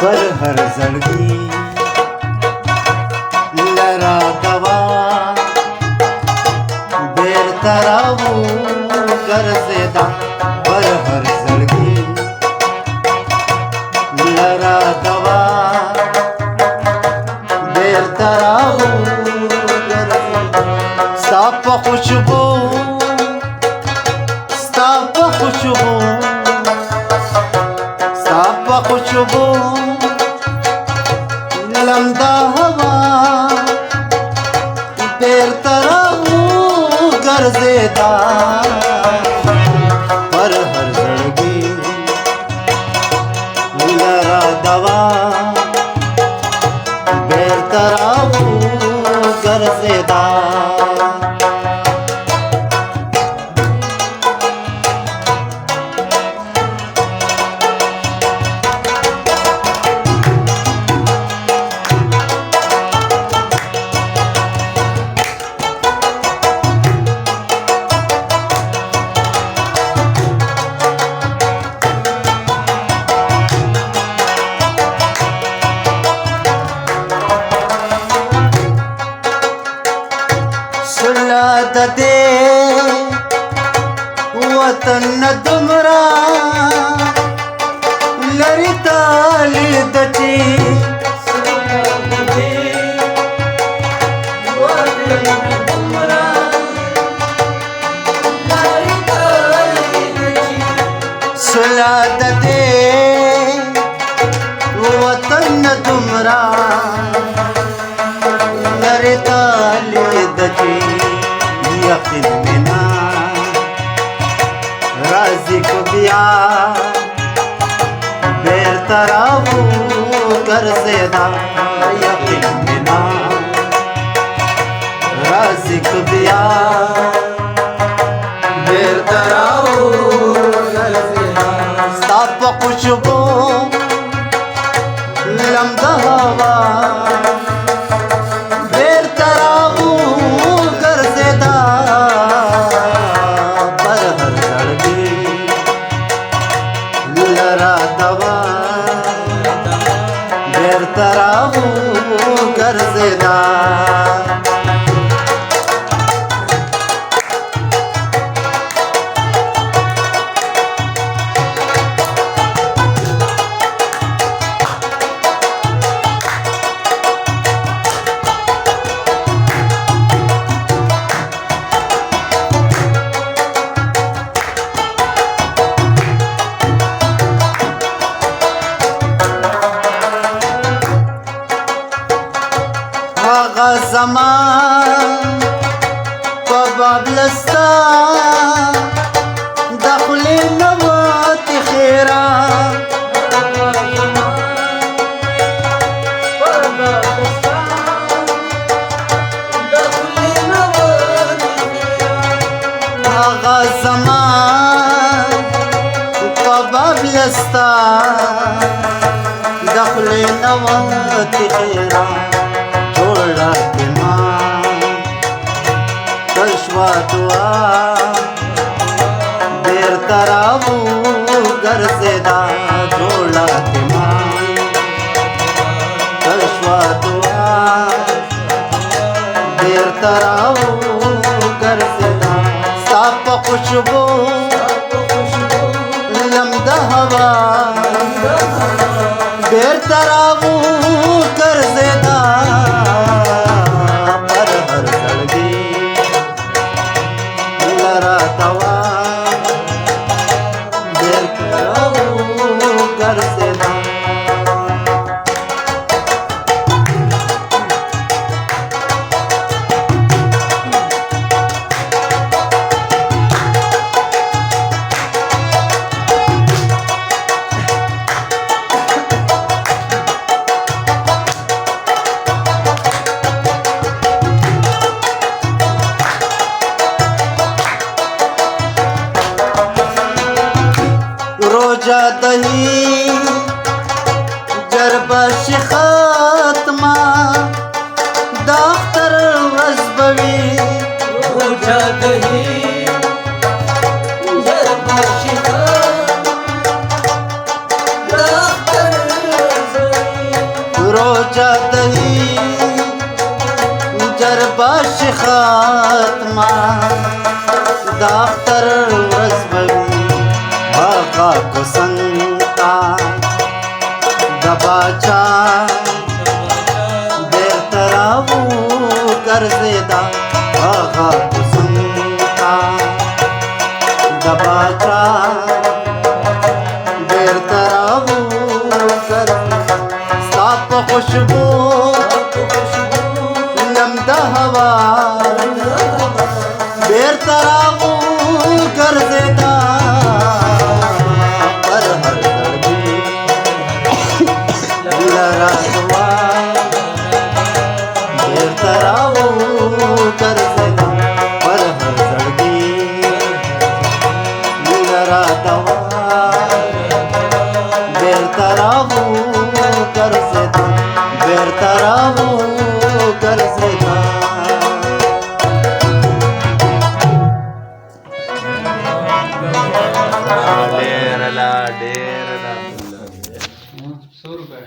पर हर जड़गी लरा दवा बेर तरावू कर सेदा पर हर जड़गी लरा दवा बेर तरावू कर साप खुशबू साप खुशबू साप खुशबू लमदा हवा बेर तरावू गर्जेदा पर हर जड़गी लरा दवा बेर तरावू गर्जेदा दे वतन दुमरा लरी ताली दची सुलाद दे वतन दुमरा लरी ताली दची यकीन बिना राजी को दिया बेर तरावू कर सेदा यकीन बिना राजी को दिया बेर तरावू कर सेदा साप खुशबू लमदा हवा तरावू गर्जेदा زمان فبابلستا دخلي نوات خيرا آغا زمان فبابلستا دخلي نوات خيرا जोड़ा कशवा दुआ बेर तरावू गर्जेदा जोड़ा कशवा दुआ बेर तरावू गर्जेदा साप खुशबू लमदा हवा बेर तरावू गर्जेदा दवा बेर तरावू गर्जेदा रोजा दही जरबश खात्मा दाख्तर جادهی جرباش خاتمه داختر ورزبوی آقا کو سنتا دباچا دیر تراو گرزیدا آقا کو سنتا دباچا دیر تراو گرزیدا ستا خوشبو نمده هوا دیر تراو گرزیدا پر هر دردی لرا دوا دیر تراو گرزیدا پر هر دردی لرا دوا دیر تراو گرزیدا دیر تراو گرزیدا لا 100 रुपये